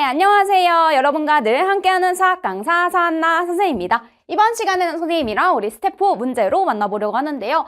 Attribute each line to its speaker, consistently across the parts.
Speaker 1: 안녕하세요. 여러분과 늘 함께하는 수학 강사 서한나 선생님입니다. 이번 시간에는 선생님이랑 우리 스텝 4 문제로 만나보려고 하는데요.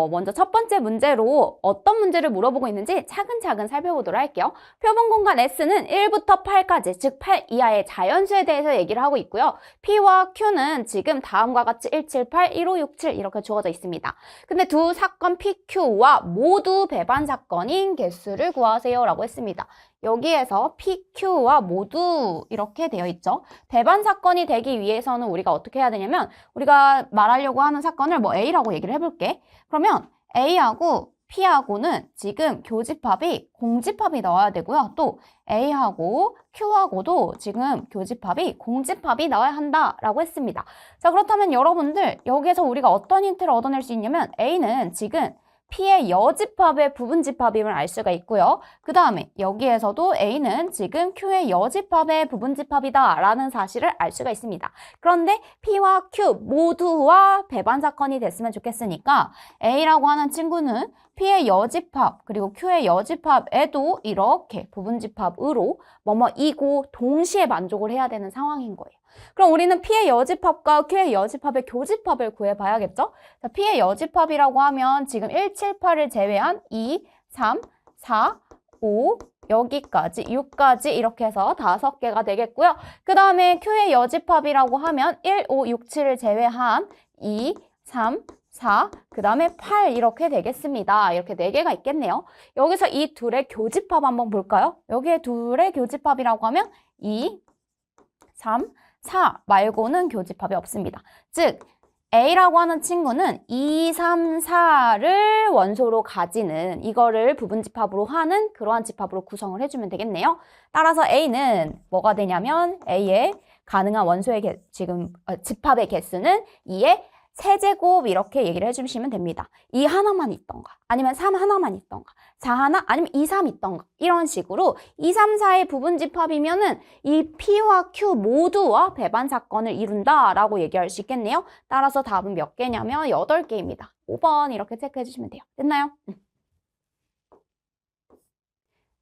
Speaker 1: 먼저 첫 번째 문제로 어떤 문제를 물어보고 있는지 차근차근 살펴보도록 할게요. 표본 공간 S는 1부터 8까지, 즉 8 이하의 자연수에 대해서 얘기를 하고 있고요. P와 Q는 지금 다음과 같이 178, 1567 이렇게 주어져 있습니다. 근데 두 사건 PQ와 모두 배반 사건인 개수를 구하세요 라고 했습니다. 여기에서 PQ와 모두 이렇게 되어 있죠. 배반 사건이 되기 위해서는 우리가 어떻게 해야 되냐면 우리가 말하려고 하는 사건을 A라고 얘기를 해볼게. 그러면 A하고 P하고는 지금 교집합이 공집합이 나와야 되고요. 또 A하고 Q하고도 지금 교집합이 공집합이 나와야 한다라고 했습니다. 자, 그렇다면 여러분들 여기에서 우리가 어떤 힌트를 얻어낼 수 있냐면 A는 지금 P의 여집합의 부분집합임을 알 수가 있고요. 그 다음에 여기에서도 A는 지금 Q의 여집합의 부분집합이다 라는 사실을 알 수가 있습니다. 그런데 P와 Q 모두와 배반 사건이 됐으면 좋겠으니까 A라고 하는 친구는 P의 여집합 그리고 Q의 여집합에도 이렇게 부분집합으로 뭐뭐이고 동시에 만족을 해야 되는 상황인 거예요. 그럼 우리는 P의 여집합과 Q의 여집합의 교집합을 구해봐야겠죠? 자, P의 여집합이라고 하면 지금 178을 제외한 2, 3, 4, 5, 여기까지 6까지 이렇게 해서 5개가 되겠고요. 그 다음에 Q의 여집합이라고 하면 1, 5, 6, 7을 제외한 2, 3, 4, 그 다음에 8 이렇게 되겠습니다. 이렇게 4개가 있겠네요. 여기서 이 둘의 교집합 한번 볼까요? 여기에 둘의 교집합이라고 하면 2, 3, 4 말고는 교집합이 없습니다. 즉 A라고 하는 친구는 2, 3, 4를 원소로 가지는 이거를 부분집합으로 하는 그러한 집합으로 구성을 해주면 되겠네요. 따라서 A는 뭐가 되냐면 A의 가능한 원소의 집합의 개수는 2의 세제곱 이렇게 얘기를 해주시면 됩니다. 2 하나만 있던가 아니면 3 하나만 있던가 4 하나 아니면 2, 3 있던가 이런 식으로 2, 3, 4의 부분집합이면은 이 P와 Q 모두와 배반 사건을 이룬다라고 얘기할 수 있겠네요. 따라서 답은 몇 개냐면 8개입니다. 5번 이렇게 체크해 주시면 돼요. 됐나요?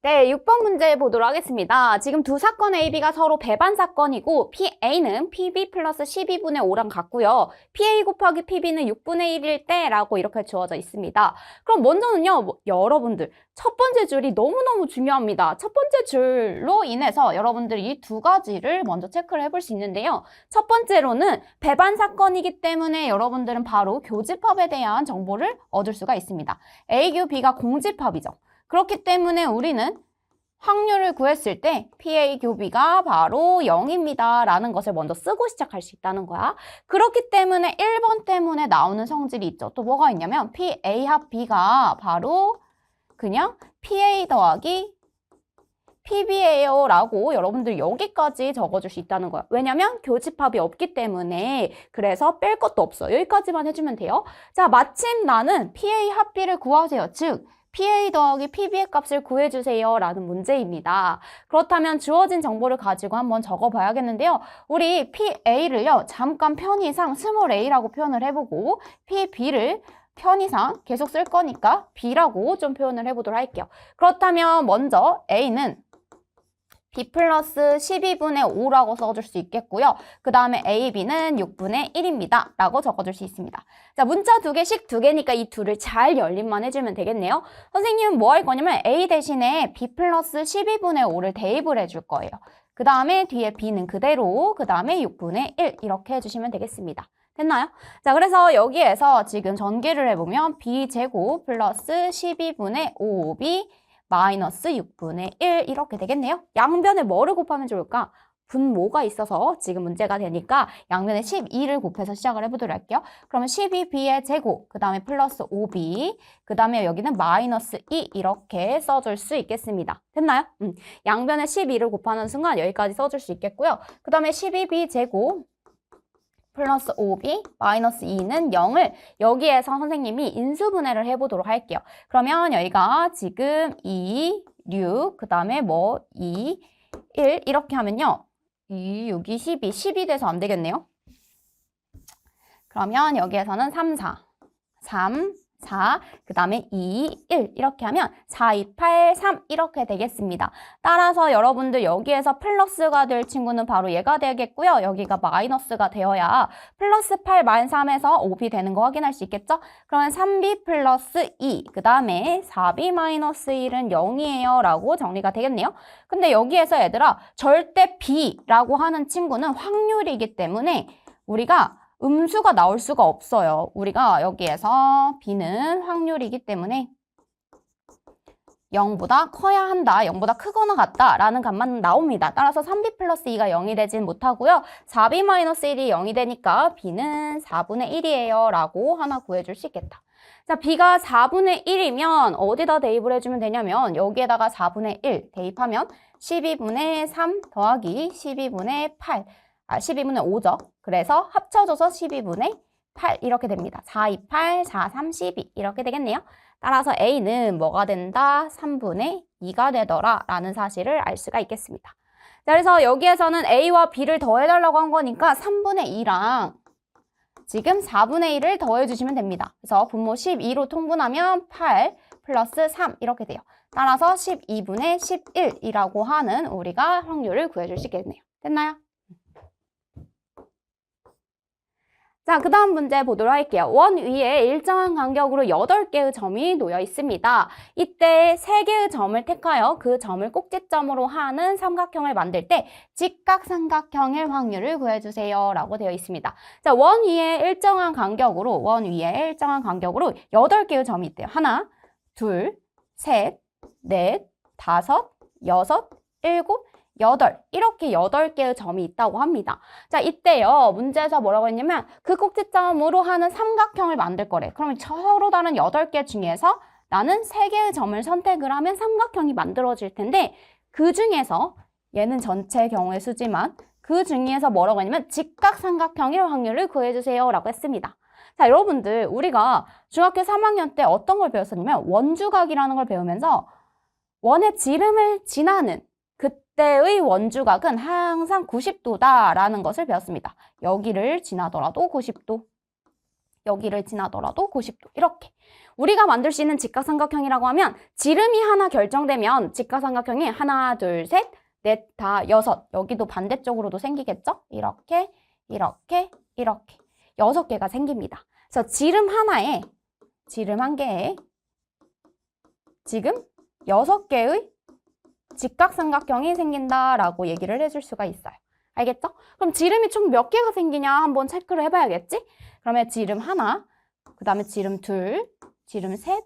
Speaker 1: 네, 6번 문제 보도록 하겠습니다. 지금 두 사건 AB가 서로 배반 사건이고 PA는 PB 플러스 12분의 5랑 같고요. PA 곱하기 PB는 6분의 1일 때라고 이렇게 주어져 있습니다. 그럼 먼저는요, 여러분들 첫 번째 줄이 너무너무 중요합니다. 첫 번째 줄로 인해서 여러분들이 이 두 가지를 먼저 체크를 해볼 수 있는데요. 첫 번째로는 배반 사건이기 때문에 여러분들은 바로 교집합에 대한 정보를 얻을 수가 있습니다. A, B가 공집합이죠. 그렇기 때문에 우리는 확률을 구했을 때 PA 교비가 바로 0입니다. 라는 것을 먼저 쓰고 시작할 수 있다는 거야. 그렇기 때문에 1번 때문에 나오는 성질이 있죠. 또 뭐가 있냐면 PA 합 B가 바로 그냥 PA 더하기 PB예요 라고 여러분들 여기까지 적어줄 수 있다는 거야. 왜냐면 교집합이 없기 때문에 그래서 뺄 것도 없어. 여기까지만 해주면 돼요. 자, 마침 나는 PA 합 B를 구하세요. 즉 PA 더하기 PB의 값을 구해주세요 라는 문제입니다. 그렇다면 주어진 정보를 가지고 한번 적어봐야겠는데요. 우리 PA를요 잠깐 편의상 스몰 a라고 표현을 해보고 PB를 편의상 계속 쓸 거니까 B라고 좀 표현을 해보도록 할게요. 그렇다면 먼저 A는 B 플러스 12분의 5라고 써줄 수 있겠고요. 그 다음에 A, B는 6분의 1입니다. 라고 적어줄 수 있습니다. 자, 문자 2개씩 2개니까 이 둘을 잘 열림만 해주면 되겠네요. 선생님은 뭐 할 거냐면 A 대신에 B 플러스 12분의 5를 대입을 해줄 거예요. 그 다음에 뒤에 B는 그대로, 그 다음에 6분의 1 이렇게 해주시면 되겠습니다. 됐나요? 자, 그래서 여기에서 지금 전개를 해보면 B제곱 플러스 12분의 5B 마이너스 6분의 1 이렇게 되겠네요. 양변에 뭐를 곱하면 좋을까? 분모가 있어서 지금 문제가 되니까 양변에 12를 곱해서 시작을 해보도록 할게요. 그러면 12b의 제곱, 그 다음에 플러스 5b, 그 다음에 여기는 마이너스 2 이렇게 써줄 수 있겠습니다. 됐나요? 양변에 12를 곱하는 순간 여기까지 써줄 수 있겠고요. 그 다음에 12b 제곱 플러스 5b 마이너스 2는 0을 여기에서 선생님이 인수분해를 해보도록 할게요. 그러면 여기가 지금 2, 6, 그 다음에 2, 1 이렇게 하면요. 2, 6이 12 돼서 안 되겠네요. 그러면 여기에서는 3, 4, 3, 4, 그 다음에 2, 1 이렇게 하면 4, 2, 8, 3 이렇게 되겠습니다. 따라서 여러분들 여기에서 플러스가 될 친구는 바로 얘가 되겠고요. 여기가 마이너스가 되어야 플러스 8 마이너스 3에서 5b 되는 거 확인할 수 있겠죠? 그러면 3b 플러스 2, 그 다음에 4b 마이너스 1은 0이에요 라고 정리가 되겠네요. 근데 여기에서 얘들아 절대 b라고 하는 친구는 확률이기 때문에 우리가 음수가 나올 수가 없어요. 우리가 여기에서 b는 확률이기 때문에 0보다 커야 한다, 0보다 크거나 같다 라는 값만 나옵니다. 따라서 3b 플러스 2가 0이 되진 못하고요. 4b 마이너스 1이 0이 되니까 b는 4분의 1이에요 라고 하나 구해줄 수 있겠다. 자, b가 4분의 1이면 어디다 대입을 해주면 되냐면 여기에다가 4분의 1 대입하면 12분의 3 더하기 12분의 8 12분의 5죠. 그래서 합쳐져서 12분의 8 이렇게 됩니다. 4, 2, 8, 4, 3, 12 이렇게 되겠네요. 따라서 A는 뭐가 된다? 3분의 2가 되더라 라는 사실을 알 수가 있겠습니다. 자, 그래서 여기에서는 A와 B를 더해달라고 한 거니까 3분의 2랑 지금 4분의 1을 더해주시면 됩니다. 그래서 분모 12로 통분하면 8 플러스 3 이렇게 돼요. 따라서 12분의 11이라고 하는 우리가 확률을 구해줄 수 있겠네요. 됐나요? 자, 그 다음 문제 보도록 할게요. 원 위에 일정한 간격으로 8개의 점이 놓여 있습니다. 이때 3개의 점을 택하여 그 점을 꼭지점으로 하는 삼각형을 만들 때 직각삼각형의 확률을 구해주세요 라고 되어 있습니다. 자, 원 위에 일정한 간격으로 8개의 점이 있대요. 하나, 둘, 셋, 넷, 다섯, 여섯, 일곱, 8 이렇게 8개의 점이 있다고 합니다. 자, 이때요 문제에서 뭐라고 했냐면 그 꼭지점으로 하는 삼각형을 만들 거래. 그러면 서로 다른 8개 중에서 나는 3개의 점을 선택을 하면 삼각형이 만들어질 텐데 그 중에서 얘는 전체 경우의 수지만 그 중에서 뭐라고 했냐면 직각삼각형의 확률을 구해주세요 라고 했습니다. 자, 여러분들 우리가 중학교 3학년 때 어떤 걸 배웠었냐면 원주각이라는 걸 배우면서 원의 지름을 지나는 그때의 원주각은 항상 90도다라는 것을 배웠습니다. 여기를 지나더라도 90도, 여기를 지나더라도 90도 이렇게. 우리가 만들 수 있는 직각삼각형이라고 하면 지름이 하나 결정되면 직각삼각형이 하나, 둘, 셋, 넷, 다, 여섯. 여기도 반대쪽으로도 생기겠죠? 이렇게, 이렇게, 이렇게. 6개가 생깁니다. 그래서 지름 하나에, 지름 한 개에 지금 6개의 직각삼각형이 생긴다라고 얘기를 해줄 수가 있어요. 알겠죠? 그럼 지름이 총 몇 개가 생기냐 한번 체크를 해봐야겠지? 그러면 지름 하나, 그 다음에 지름 둘, 지름 셋,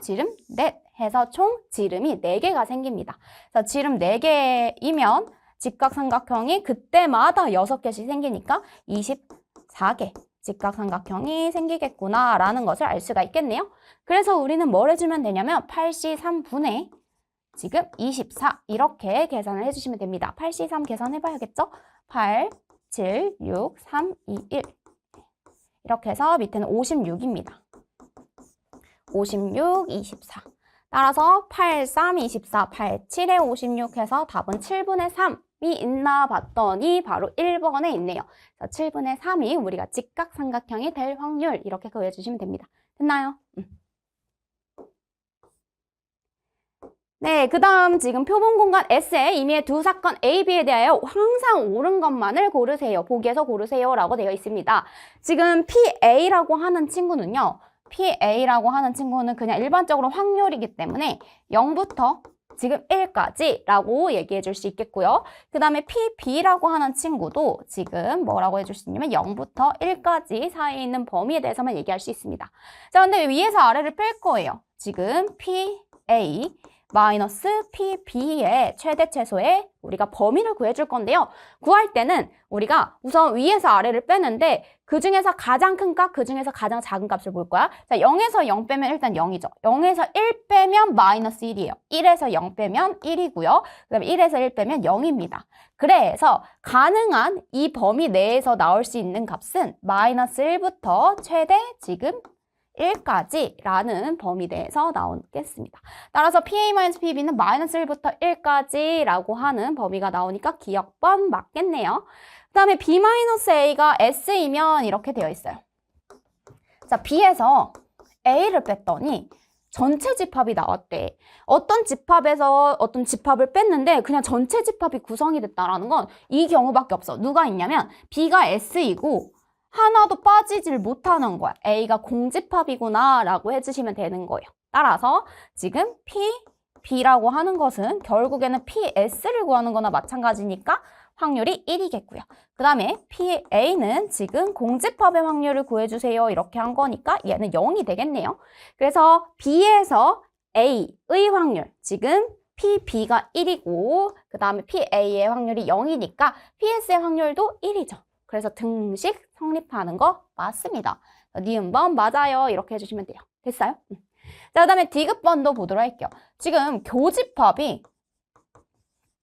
Speaker 1: 지름 넷 해서 총 지름이 4개가 생깁니다. 그래서 지름 4개이면 직각삼각형이 그때마다 6개씩 생기니까 24개 직각삼각형이 생기겠구나라는 것을 알 수가 있겠네요. 그래서 우리는 뭘 해주면 되냐면 83분의 지금 24 이렇게 계산을 해주시면 됩니다. 8C3 계산해봐야겠죠? 8, 7, 6, 3, 2, 1 이렇게 해서 밑에는 56입니다. 56, 24 따라서 8, 3, 24, 8, 7에 56 해서 답은 7분의 3이 있나 봤더니 바로 1번에 있네요. 그래서 7분의 3이 우리가 직각삼각형이 될 확률 이렇게 구해주시면 됩니다. 됐나요? 네, 그 다음 지금 표본 공간 S에 임의의 두 사건 A, B에 대하여 항상 옳은 것만을 고르세요. 보기에서 고르세요 라고 되어 있습니다. 지금 PA라고 하는 친구는요. PA라고 하는 친구는 그냥 일반적으로 확률이기 때문에 0부터 지금 1까지 라고 얘기해 줄 수 있겠고요. 그 다음에 PB라고 하는 친구도 지금 뭐라고 해줄 수 있냐면 0부터 1까지 사이에 있는 범위에 대해서만 얘기할 수 있습니다. 자, 근데 위에서 아래를 뺄 거예요. 지금 PA 마이너스 PB의 최대 최소의 우리가 범위를 구해줄 건데요. 구할 때는 우리가 우선 위에서 아래를 빼는데 그 중에서 가장 큰 값, 그 중에서 가장 작은 값을 볼 거야. 자, 0에서 0 빼면 일단 0이죠. 0에서 1 빼면 마이너스 1이에요. 1에서 0 빼면 1이고요. 그 다음에 1에서 1 빼면 0입니다. 그래서 가능한 이 범위 내에서 나올 수 있는 값은 마이너스 1부터 최대 지금 1까지라는 범위 내에서 나오겠습니다. 따라서 PA-PB는 마이너스 1부터 1까지라고 하는 범위가 나오니까 기억번 맞겠네요. 그 다음에 B-A가 S이면 이렇게 되어 있어요. 자, B에서 A를 뺐더니 전체 집합이 나왔대. 어떤 집합에서 어떤 집합을 뺐는데 그냥 전체 집합이 구성이 됐다라는 건 이 경우밖에 없어. 누가 있냐면 B가 S이고 하나도 빠지질 못하는 거야. A가 공집합이구나 라고 해주시면 되는 거예요. 따라서 지금 P, B라고 하는 것은 결국에는 PS를 구하는 거나 마찬가지니까 확률이 1이겠고요. 그 다음에 PA는 지금 공집합의 확률을 구해주세요. 이렇게 한 거니까 얘는 0이 되겠네요. 그래서 B에서 A의 확률, 지금 PB가 1이고 그 다음에 PA의 확률이 0이니까 PS의 확률도 1이죠. 그래서 등식 성립하는 거 맞습니다. 니은번 맞아요. 이렇게 해주시면 돼요. 됐어요? 자, 그 다음에 디귿번도 보도록 할게요. 지금 교집합이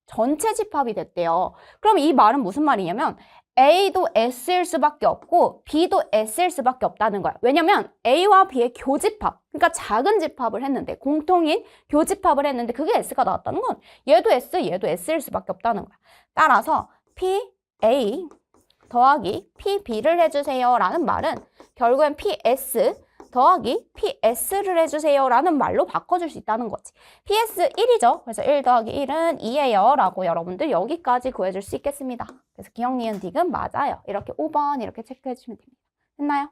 Speaker 1: 전체 집합이 됐대요. 그럼 이 말은 무슨 말이냐면 A도 S일 수밖에 없고 B도 S일 수밖에 없다는 거야. 왜냐면 A와 B의 교집합, 그러니까 작은 집합을 했는데 공통인 교집합을 했는데 그게 S가 나왔다는 건 얘도 S, 얘도 S일 수밖에 없다는 거야. 따라서 PA 더하기 PB를 해주세요 라는 말은 결국엔 PS 더하기 PS를 해주세요 라는 말로 바꿔줄 수 있다는 거지. PS 1이죠. 그래서 1 더하기 1은 2예요 라고 여러분들 여기까지 구해줄 수 있겠습니다. 그래서 기억, 니은, 디귿 맞아요. 이렇게 5번 이렇게 체크해 주시면 됩니다. 됐나요?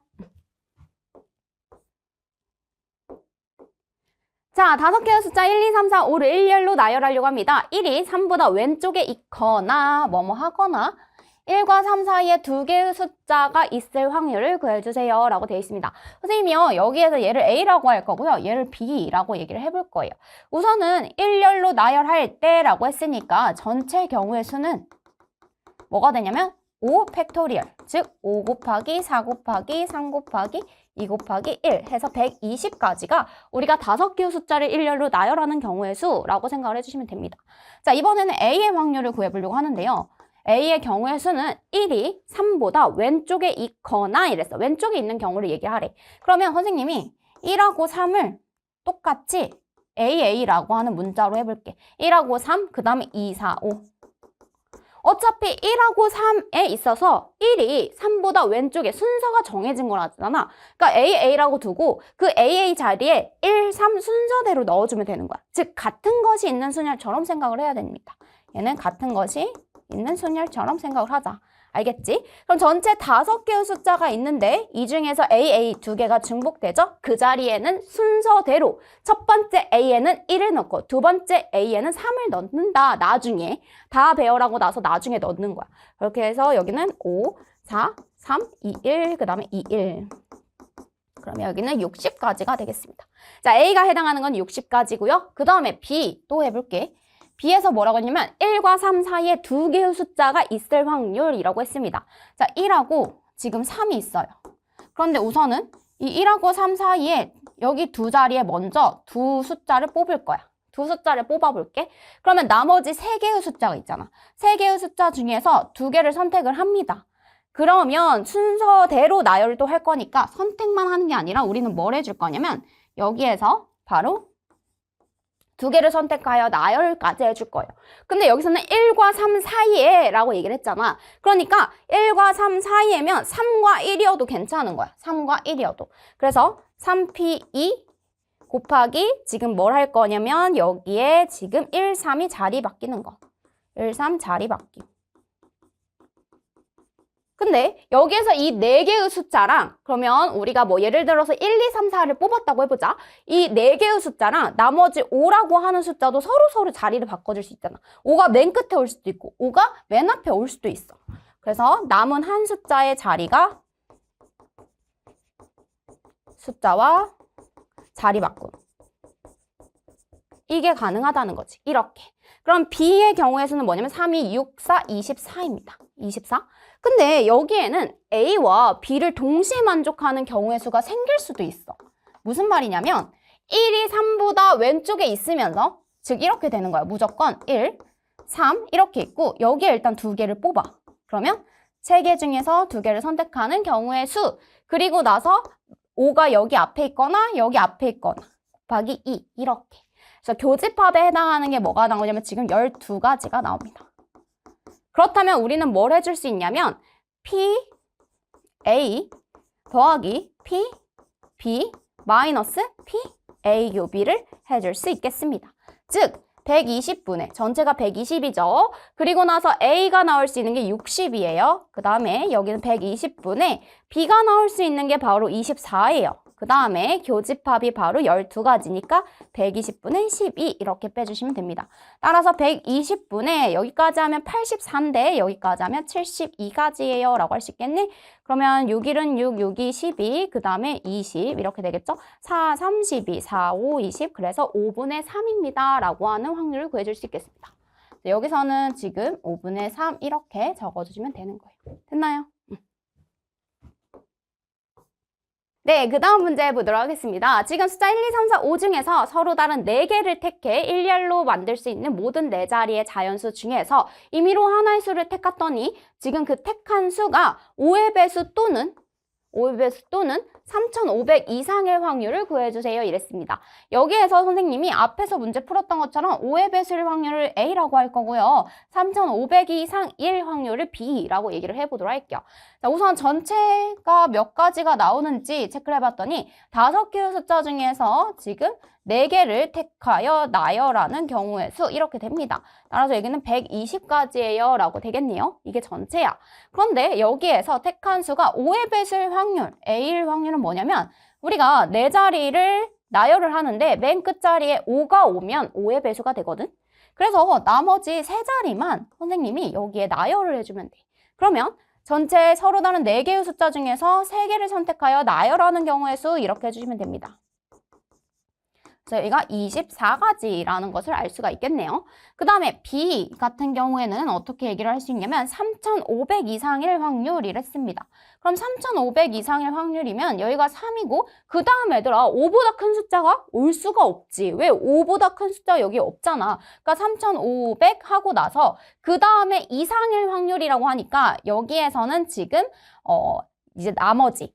Speaker 1: 자, 5개의 숫자 1, 2, 3, 4, 5를 일렬로 나열하려고 합니다. 1이 3보다 왼쪽에 있거나 뭐뭐 하거나 1과 3 사이에 2개의 숫자가 있을 확률을 구해주세요 라고 되어 있습니다. 선생님이요, 여기에서 얘를 A라고 할 거고요. 얘를 B라고 얘기를 해볼 거예요. 우선은 일렬로 나열할 때 라고 했으니까 전체 경우의 수는 뭐가 되냐면 5 팩토리얼, 즉 5 곱하기 4 곱하기 3 곱하기 2 곱하기 1 해서 120까지가 우리가 5개의 숫자를 일렬로 나열하는 경우의 수라고 생각을 해주시면 됩니다. 자, 이번에는 A의 확률을 구해보려고 하는데요. A의 경우의 수는 1이 3보다 왼쪽에 있거나 이랬어. 왼쪽에 있는 경우를 얘기하래. 그러면 선생님이 1하고 3을 똑같이 AA라고 하는 문자로 해볼게. 1하고 3, 그 다음에 2, 4, 5. 어차피 1하고 3에 있어서 1이 3보다 왼쪽에 순서가 정해진 거라잖아. 그러니까 AA라고 두고 그 AA 자리에 1, 3 순서대로 넣어주면 되는 거야. 즉 같은 것이 있는 순열처럼 생각을 해야 됩니다. 얘는 같은 것이 있는 순열처럼 생각을 하자. 알겠지? 그럼 전체 5개의 숫자가 있는데 이 중에서 AA 2개가 중복되죠? 그 자리에는 순서대로 첫 번째 A에는 1을 넣고 두 번째 A에는 3을 넣는다. 나중에 다 배열하고 나서 나중에 넣는 거야. 그렇게 해서 여기는 5, 4, 3, 2, 1, 그 다음에 2, 1. 그러면 여기는 60까지가 되겠습니다. 자, A가 해당하는 건 60까지고요. 그 다음에 B 또 해볼게. B에서 뭐라고 했냐면 1과 3 사이에 2개의 숫자가 있을 확률이라고 했습니다. 자, 1하고 지금 3이 있어요. 그런데 우선은 이 1하고 3 사이에 여기 두 자리에 먼저 두 숫자를 뽑을 거야. 두 숫자를 뽑아볼게. 그러면 나머지 3개의 숫자가 있잖아. 3개의 숫자 중에서 2개를 선택을 합니다. 그러면 순서대로 나열도 할 거니까 선택만 하는 게 아니라 우리는 뭘 해줄 거냐면 여기에서 바로 2개를 선택하여 나열까지 해줄 거예요. 근데 여기서는 1과 3 사이에 라고 얘기를 했잖아. 그러니까 1과 3 사이에면 3과 1이어도 괜찮은 거야. 3과 1이어도. 그래서 3P2 곱하기 지금 뭘 할 거냐면 여기에 지금 1, 3이 자리 바뀌는 거. 1, 3 자리 바뀌. 근데 여기에서 이 4개의 숫자랑 그러면 우리가 뭐 예를 들어서 1, 2, 3, 4를 뽑았다고 해보자. 이 4개의 숫자랑 나머지 5라고 하는 숫자도 서로 자리를 바꿔줄 수 있잖아. 5가 맨 끝에 올 수도 있고 5가 맨 앞에 올 수도 있어. 그래서 남은 한 숫자의 자리가 숫자와 자리 바꿈. 이게 가능하다는 거지. 이렇게. 그럼 B의 경우에서는 뭐냐면 3, 2, 6, 4, 24입니다. 24. 근데 여기에는 A와 B를 동시에 만족하는 경우의 수가 생길 수도 있어. 무슨 말이냐면 1이 3보다 왼쪽에 있으면서 즉 이렇게 되는 거야. 무조건 1, 3 이렇게 있고 여기에 일단 2개를 뽑아. 그러면 3개 중에서 2개를 선택하는 경우의 수. 그리고 나서 5가 여기 앞에 있거나 여기 앞에 있거나 곱하기 2 이렇게. 그래서 교집합에 해당하는 게 뭐가 나오냐면 지금 12가지가 나옵니다. 그렇다면 우리는 뭘 해줄 수 있냐면 P, A 더하기 P, B 마이너스 P A교비를 해줄 수 있겠습니다. 즉 120분의 전체가 120이죠. 그리고 나서 A가 나올 수 있는 게 60이에요. 그 다음에 여기는 120분의 B가 나올 수 있는 게 바로 24예요. 그 다음에 교집합이 바로 12가지니까 120분의 12 이렇게 빼주시면 됩니다. 따라서 120분의 여기까지 하면 84인데 여기까지 하면 72가지예요 라고 할 수 있겠네. 그러면 6일은 6, 6이 12, 그 다음에 20 이렇게 되겠죠. 4, 32, 4, 5, 20 그래서 5분의 3입니다 라고 하는 확률을 구해줄 수 있겠습니다. 여기서는 지금 5분의 3 이렇게 적어주시면 되는 거예요. 됐나요? 네, 그 다음 문제 보도록 하겠습니다. 지금 숫자 1, 2, 3, 4, 5 중에서 서로 다른 4개를 택해 일렬로 만들 수 있는 모든 4자리의 자연수 중에서 임의로 하나의 수를 택했더니 지금 그 택한 수가 5의 배수 또는 3,500 이상의 확률을 구해주세요 이랬습니다. 여기에서 선생님이 앞에서 문제 풀었던 것처럼 5의 배수일 확률을 A라고 할 거고요. 3,500 이상일 확률을 B라고 얘기를 해보도록 할게요. 자, 우선 전체가 몇 가지가 나오는지 체크를 해봤더니 5개의 숫자 중에서 지금 4개를 택하여 나열하는 경우의 수 이렇게 됩니다. 따라서 여기는 120가지예요 라고 되겠네요. 이게 전체야. 그런데 여기에서 택한 수가 5의 배수일 확률, A일 확률은 뭐냐면 우리가 4자리를 나열을 하는데 맨 끝자리에 5가 오면 5의 배수가 되거든. 그래서 나머지 3자리만 선생님이 여기에 나열을 해주면 돼. 그러면 전체 서로 다른 4개의 숫자 중에서 3개를 선택하여 나열하는 경우의 수 이렇게 해주시면 됩니다. 저희가 24가지라는 것을 알 수가 있겠네요. 그 다음에 B 같은 경우에는 어떻게 얘기를 할 수 있냐면 3,500 이상일 확률이랬습니다. 그럼 3,500 이상일 확률이면 여기가 3이고 그 다음 얘들아 5보다 큰 숫자가 올 수가 없지. 왜 5보다 큰 숫자가 여기 없잖아. 그러니까 3,500 하고 나서 그 다음에 이상일 확률이라고 하니까 여기에서는 지금 이제 나머지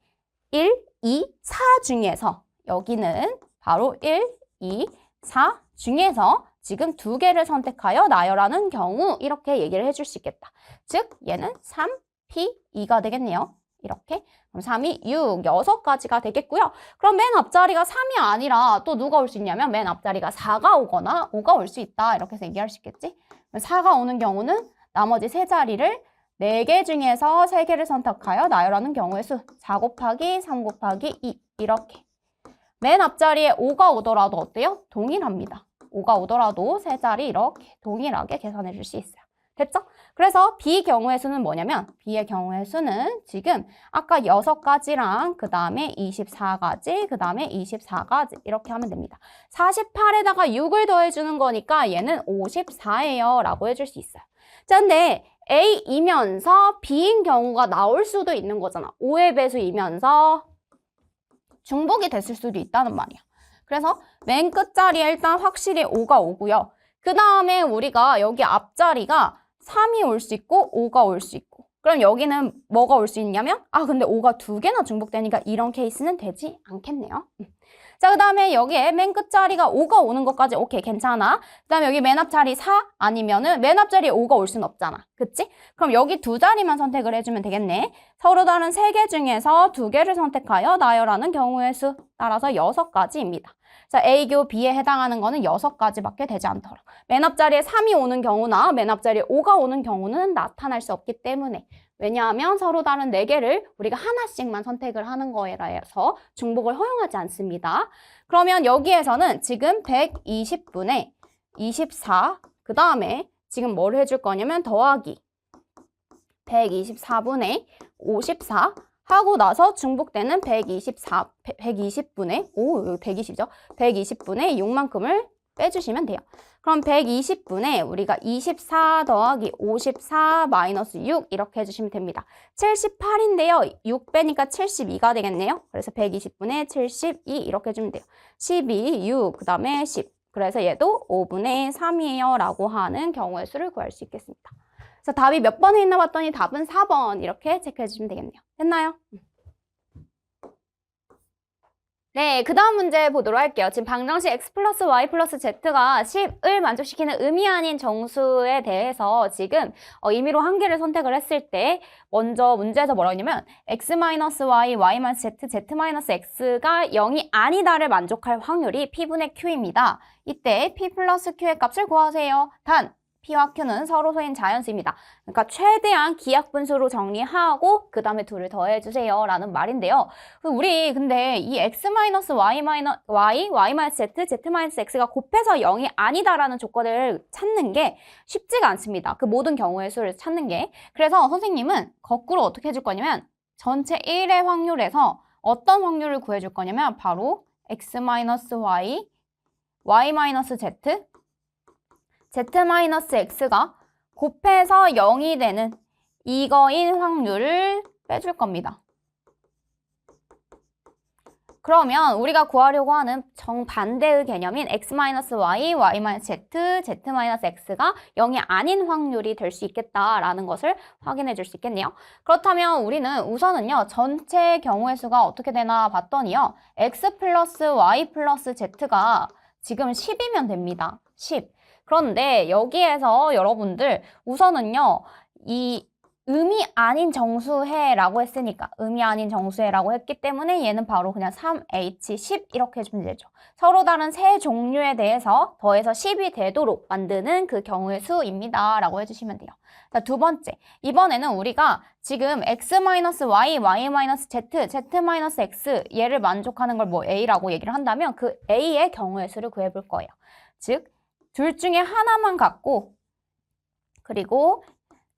Speaker 1: 1, 2, 4 중에서 여기는 바로 1, 2, 4 중에서 지금 2개를 선택하여 나열하는 경우 이렇게 얘기를 해줄 수 있겠다. 즉 얘는 3, P, 2가 되겠네요. 이렇게 그럼 3이 6, 6가지가 되겠고요. 그럼 맨 앞자리가 3이 아니라 또 누가 올 수 있냐면 맨 앞자리가 4가 오거나 5가 올 수 있다. 이렇게 해서 얘기할 수 있겠지. 4가 오는 경우는 나머지 3자리를 4개 중에서 3개를 선택하여 나열하는 경우의 수 4 곱하기 3 곱하기 2 이렇게 맨 앞자리에 5가 오더라도 어때요? 동일합니다. 5가 오더라도 3자리 이렇게 동일하게 계산해 줄 수 있어요. 됐죠? 그래서 B 경우의 수는 뭐냐면 B의 경우의 수는 지금 아까 6가지랑 그 다음에 24가지, 그 다음에 24가지 이렇게 하면 됩니다. 48에다가 6을 더해주는 거니까 얘는 54예요 라고 해줄 수 있어요. 자, 근데 A이면서 B인 경우가 나올 수도 있는 거잖아. 5의 배수이면서 중복이 됐을 수도 있다는 말이야. 그래서 맨 끝자리에 일단 확실히 5가 오고요. 그 다음에 우리가 여기 앞자리가 3이 올 수 있고 5가 올 수 있고 그럼 여기는 뭐가 올 수 있냐면 근데 5가 2개나 중복되니까 이런 케이스는 되지 않겠네요. 자, 그 다음에 여기에 맨 끝자리가 5가 오는 것까지 오케이 괜찮아. 그 다음에 여기 맨 앞자리 4 아니면은 맨 앞자리에 5가 올 순 없잖아. 그치? 그럼 여기 2자리만 선택을 해주면 되겠네. 서로 다른 3개 중에서 2개를 선택하여 나열하는 경우의 수 따라서 6가지입니다. 자, A교 B에 해당하는 거는 6가지밖에 되지 않도록. 맨 앞자리에 3이 오는 경우나 맨 앞자리에 5가 오는 경우는 나타날 수 없기 때문에 왜냐하면 서로 다른 4개를 우리가 하나씩만 선택을 하는 거라서 중복을 허용하지 않습니다. 그러면 여기에서는 지금 120분의 24, 그 다음에 지금 뭘 해줄 거냐면 더하기 124분의 54 하고 나서 중복되는 120분의 120이죠. 120분의 6만큼을 빼주시면 돼요. 그럼 120분에 우리가 24 더하기 54 마이너스 6 이렇게 해주시면 됩니다. 78인데요. 6 빼니까 72가 되겠네요. 그래서 120분에 72 이렇게 해주면 돼요. 12, 6, 그 다음에 10. 그래서 얘도 5분의 3이에요 라고 하는 경우의 수를 구할 수 있겠습니다. 그래서 답이 몇 번에 있나 봤더니 답은 4번 이렇게 체크해 주시면 되겠네요. 됐나요? 네, 그 다음 문제 보도록 할게요. 지금 방정식 x 플러스 y 플러스 z가 10을 만족시키는 의미 아닌 정수에 대해서 지금 임의로 한 개를 선택을 했을 때 먼저 문제에서 뭐라고 했냐면 x 마이너스 y, y 마이너스 z, z 마이너스 x가 0이 아니다를 만족할 확률이 p분의 q입니다. 이때 p 플러스 q의 값을 구하세요. 단 P와 Q는 서로 소인 자연수입니다. 그러니까 최대한 기하분수로 정리하고 그 다음에 둘을 더해주세요 라는 말인데요. 우리 근데 이 x-y, y-z, z-x가 곱해서 0이 아니다라는 조건을 찾는 게 쉽지가 않습니다. 그 모든 경우의 수를 찾는 게. 그래서 선생님은 거꾸로 어떻게 해줄 거냐면 전체 1의 확률에서 어떤 확률을 구해줄 거냐면 바로 x-y, y-z, z-x가 곱해서 0이 되는 이거인 확률을 빼줄 겁니다. 그러면 우리가 구하려고 하는 정반대의 개념인 x-y, y-z, z-x가 0이 아닌 확률이 될 수 있겠다라는 것을 확인해 줄 수 있겠네요. 그렇다면 우리는 우선은요, 전체 경우의 수가 어떻게 되나 봤더니요, x 플러스 y 플러스 z가 지금 10이면 됩니다. 10. 그런데 여기에서 여러분들 우선은요, 이 의미 아닌 정수해라고 했으니까 의미 아닌 정수해라고 했기 때문에 얘는 바로 그냥 3H10 이렇게 해주면 되죠. 서로 다른 세 종류에 대해서 더해서 10이 되도록 만드는 그 경우의 수입니다 라고 해주시면 돼요. 자, 두 번째, 이번에는 우리가 지금 x-y, y-z, z-x 얘를 만족하는 걸 뭐 A라고 얘기를 한다면 그 A의 경우의 수를 구해볼 거예요. 즉 둘 중에 하나만 같고 그리고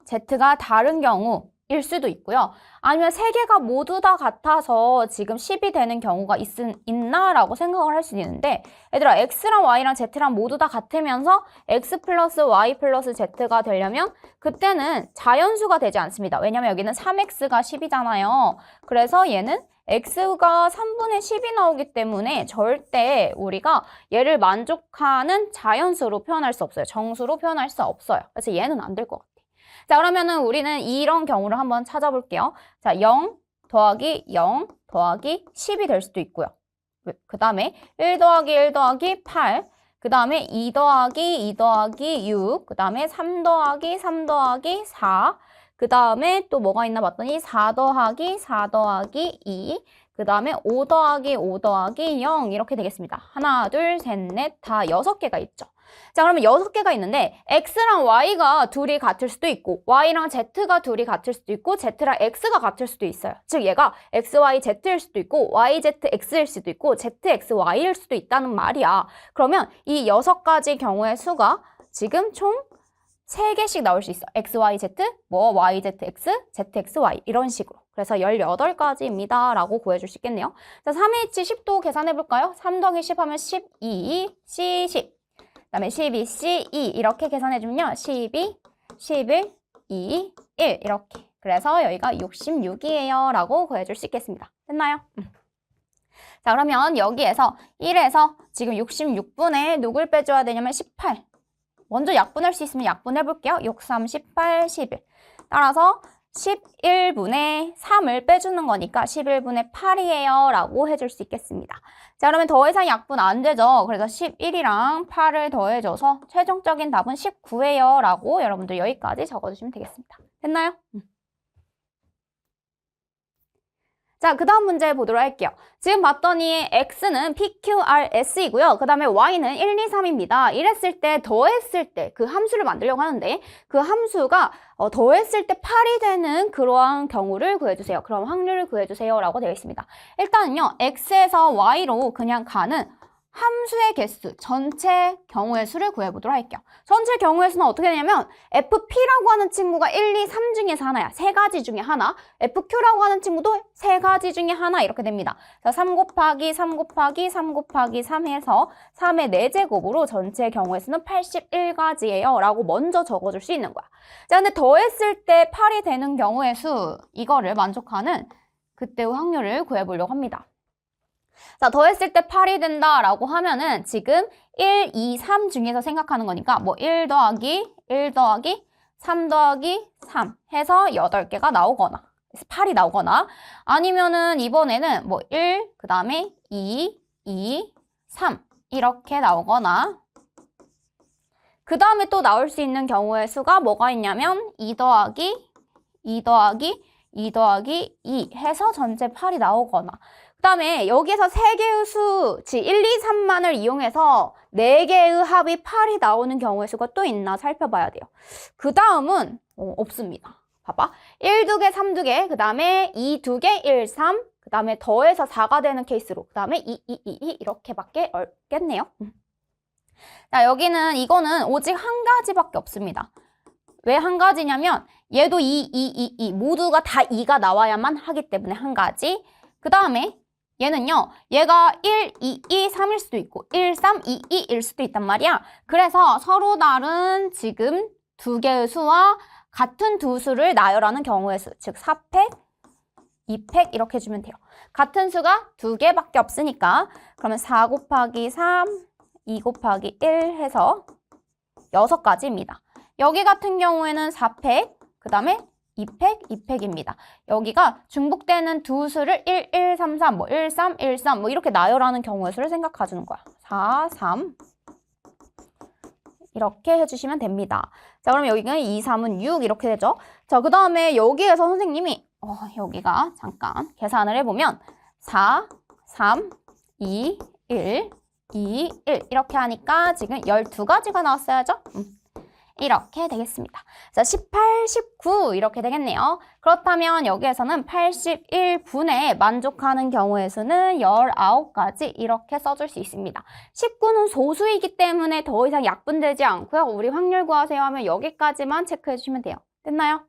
Speaker 1: Z가 다른 경우일 수도 있고요. 아니면 세 개가 모두 다 같아서 지금 10이 되는 경우가 있나라고 생각을 할 수 있는데 얘들아 X랑 Y랑 Z랑 모두 다 같으면서 X 플러스 Y 플러스 Z가 되려면 그때는 자연수가 되지 않습니다. 왜냐면 여기는 3X가 10이잖아요. 그래서 얘는 X가 3분의 10이 나오기 때문에 절대 우리가 얘를 만족하는 자연수로 표현할 수 없어요. 정수로 표현할 수 없어요. 그래서 얘는 안 될 것 같아요. 자, 그러면은 우리는 이런 경우를 한번 찾아볼게요. 자, 0 더하기 0 더하기 10이 될 수도 있고요. 그 다음에 1 더하기 1 더하기 8, 그 다음에 2 더하기 2 더하기 6, 그 다음에 3 더하기 3 더하기 4, 그 다음에 또 뭐가 있나 봤더니 4 더하기 4 더하기 2, 그 다음에 5 더하기 5 더하기 0 이렇게 되겠습니다. 하나, 둘, 셋, 넷, 다 6개가 있죠. 자, 그러면 6개가 있는데 X랑 Y가 둘이 같을 수도 있고 Y랑 Z가 둘이 같을 수도 있고 Z랑 X가 같을 수도 있어요. 즉 얘가 XYZ일 수도 있고 YZX일 수도 있고 ZXY일 수도 있다는 말이야. 그러면 이 6가지 경우의 수가 지금 총 3개씩 나올 수 있어. XYZ, 뭐 YZX, ZXY 이런 식으로. 그래서 18가지입니다. 라고 구해줄 수 있겠네요. 자, 3H10도 계산해볼까요? 3 더하기 10 하면 12, C10. 그 다음에 12, C2 이렇게 계산해주면요. 12, 11, 2, 1 이렇게. 그래서 여기가 66이에요. 라고 구해줄 수 있겠습니다. 됐나요? 자, 그러면 여기에서 1에서 지금 66분에 누굴 빼줘야 되냐면 18. 먼저 약분할 수 있으면 약분해볼게요. 6, 3, 18, 11. 따라서 11분의 3을 빼주는 거니까 11분의 8이에요. 라고 해줄 수 있겠습니다. 자, 그러면 더 이상 약분 안 되죠. 그래서 11이랑 8을 더해줘서 최종적인 답은 19예요. 라고 여러분들 여기까지 적어주시면 되겠습니다. 됐나요? 자, 그 다음 문제 보도록 할게요. 지금 봤더니 X는 PQRS이고요. 그 다음에 Y는 1, 2, 3입니다. 이랬을 때, 더했을 때 그 함수를 만들려고 하는데 그 함수가 더했을 때 8이 되는 그러한 경우를 구해주세요. 그럼 확률을 구해주세요. 라고 되어 있습니다. 일단은요, X에서 Y로 그냥 가는 함수의 개수, 전체 경우의 수를 구해보도록 할게요. 전체 경우의 수는 어떻게 되냐면 FP라고 하는 친구가 1, 2, 3 중에서 하나야. 3가지 중에 하나. FQ라고 하는 친구도 3가지 중에 하나 이렇게 됩니다. 자, 3 곱하기 3 곱하기 3 곱하기 3 해서 3의 4제곱으로 전체 경우의 수는 81가지예요. 라고 먼저 적어줄 수 있는 거야. 자, 근데 더했을 때 8이 되는 경우의 수, 이거를 만족하는 그때의 확률을 구해보려고 합니다. 자, 더했을 때 8이 된다라고 하면은 지금 1, 2, 3 중에서 생각하는 거니까 뭐 1 더하기 1 더하기 3 더하기 3 해서 8개가 나오거나 8이 나오거나 아니면은 이번에는 뭐 1, 그 다음에 2, 2, 3 이렇게 나오거나 그 다음에 또 나올 수 있는 경우의 수가 뭐가 있냐면 2 더하기 2 더하기 2 더하기 2 해서 전체 8이 나오거나 그 다음에 여기서 3개의 수, 즉 1, 2, 3만을 이용해서 4개의 합이 8이 나오는 경우의 수가 또 있나 살펴봐야 돼요. 그 다음은 없습니다. 봐봐. 1, 2개, 3, 2개, 그 다음에 2, 2개, 1, 3, 그 다음에 더해서 4가 되는 케이스로 그 다음에 2, 2, 2, 2 이렇게밖에 없겠네요. 자, 여기는 이거는 오직 한 가지밖에 없습니다. 왜 한 가지냐면 얘도 2, 2, 2, 2 모두가 다 2가 나와야만 하기 때문에 한 가지. 그 다음에 얘는요. 얘가 1, 2, 2, 3일 수도 있고 1, 3, 2, 2일 수도 있단 말이야. 그래서 서로 다른 지금 두 개의 수와 같은 두 수를 나열하는 경우의 수. 즉 4팩, 2팩 이렇게 해주면 돼요. 같은 수가 두 개밖에 없으니까 그러면 4 곱하기 3, 2 곱하기 1 해서 6가지입니다. 여기 같은 경우에는 4팩, 그 다음에 2팩, 2팩입니다. 여기가 중복되는 두 수를 1, 1, 3, 3, 1, 3, 1, 3 이렇게 나열하는 경우의 수를 생각해주는 거야. 4, 3 이렇게 해주시면 됩니다. 자, 그럼 여기는 2, 3은 6 이렇게 되죠. 자, 그 다음에 여기에서 선생님이 여기가 잠깐 계산을 해보면 4, 3, 2, 1, 2, 1 이렇게 하니까 지금 12가지가 나왔어야죠. 이렇게 되겠습니다. 자, 18, 19 이렇게 되겠네요. 그렇다면 여기에서는 81분에 만족하는 경우의 수는 19가지 이렇게 써줄 수 있습니다. 19는 소수이기 때문에 더 이상 약분되지 않고요. 우리 확률 구하세요 하면 여기까지만 체크해 주시면 돼요. 됐나요?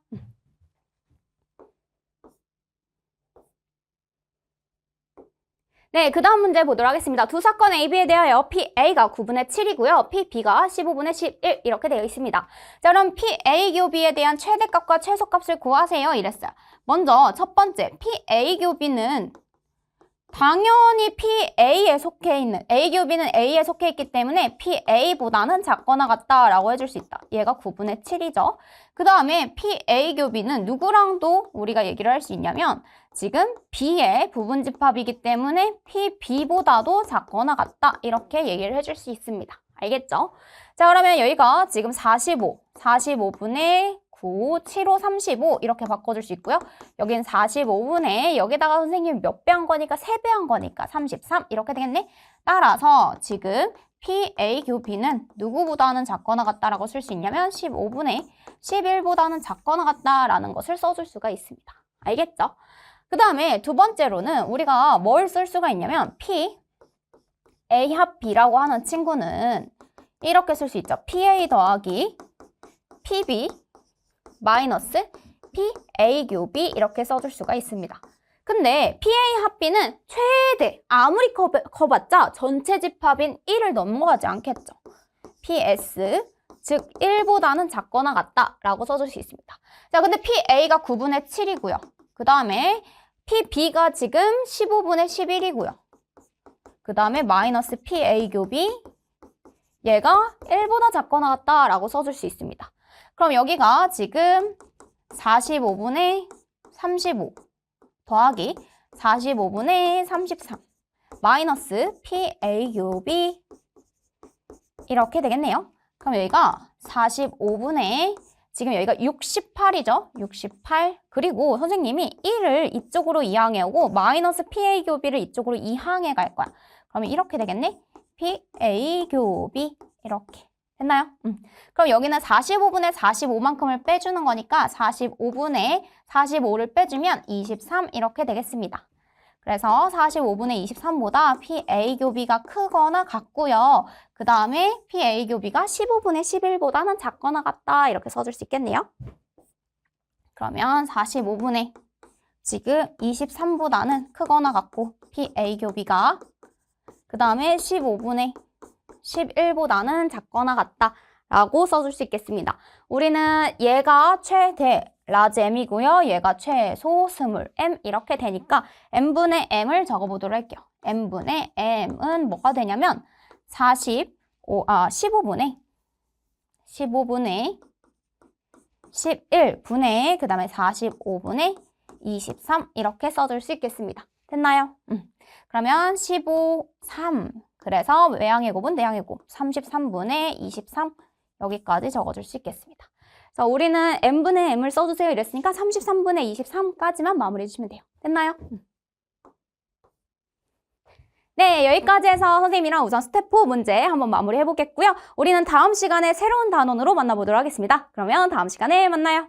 Speaker 1: 네, 그 다음 문제 보도록 하겠습니다. 두 사건 AB에 대하여 PA가 9분의 7이고요. PB가 15분의 11 이렇게 되어 있습니다. 자, 그럼 PA 교비에 대한 최대값과 최소값을 구하세요. 이랬어요. 먼저 첫 번째, PA 교비는 당연히 PA에 속해 있는, A 교비는 A에 속해 있기 때문에 PA보다는 작거나 같다라고 해줄 수 있다. 얘가 9분의 7이죠. 그 다음에 PA 교비는 누구랑도 우리가 얘기를 할 수 있냐면 지금 B의 부분집합이기 때문에 PB보다도 작거나 같다. 이렇게 얘기를 해줄 수 있습니다. 알겠죠? 자, 그러면 여기가 지금 45분의 9, 7, 5, 35 이렇게 바꿔줄 수 있고요. 여긴 45분에 여기다가 선생님이 몇 배 한 거니까 3배 한 거니까 33 이렇게 되겠네. 따라서 지금 PA 교비는 누구보다는 작거나 같다라고 쓸 수 있냐면 15분의 11보다는 작거나 같다라는 것을 써줄 수가 있습니다. 알겠죠? 그 다음에 두 번째로는 우리가 뭘 쓸 수가 있냐면 P, A 합 B라고 하는 친구는 이렇게 쓸 수 있죠. PA 더하기 PB 마이너스 PA 교비 이렇게 써줄 수가 있습니다. 근데 PA 합 B는 최대 아무리 커봤자 전체 집합인 1을 넘어가지 않겠죠. PS 즉 1보다는 작거나 같다라고 써줄 수 있습니다. 자, 근데 PA가 9분의 7이고요. 그 다음에 PB가 지금 15분의 11이고요. 그 다음에 마이너스 PA 교비 얘가 1보다 작거나 같다라고 써줄 수 있습니다. 그럼 여기가 지금 45분의 35 더하기 45분의 33 마이너스 PA 교비 이렇게 되겠네요. 그럼 여기가 45분의 지금 여기가 68이죠. 68 그리고 선생님이 1을 이쪽으로 이항해 오고 마이너스 PA 교비를 이쪽으로 이항해 갈 거야. 그러면 이렇게 되겠네. PA 교비 이렇게 됐나요? 그럼 여기는 45분의 45만큼을 빼주는 거니까 45분의 45를 빼주면 23 이렇게 되겠습니다. 그래서 45분의 23보다 PA 교비가 크거나 같고요. 그 다음에 PA 교비가 15분의 11보다는 작거나 같다 이렇게 써줄 수 있겠네요. 그러면 45분의 지금 23보다는 크거나 같고 PA 교비가 그 다음에 15분의 11보다는 작거나 같다 라고 써줄 수 있겠습니다. 우리는 얘가 최대 라지 M이고요. 얘가 최소 스몰 M 이렇게 되니까 M분의 M을 적어보도록 할게요. M분의 M은 뭐가 되냐면 15분의 11분의 그 다음에 45분의 23 이렇게 써줄 수 있겠습니다. 됐나요? 그러면 15, 3. 그래서 외양의 곱은 내양의 곱. 33분의 23. 여기까지 적어줄 수 있겠습니다. 그래서 우리는 n분의 m을 써주세요 이랬으니까 33분의 23까지만 마무리해 주시면 돼요. 됐나요? 네, 여기까지 해서 선생님이랑 우선 스텝 4 문제 한번 마무리해 보겠고요. 우리는 다음 시간에 새로운 단원으로 만나보도록 하겠습니다. 그러면 다음 시간에 만나요.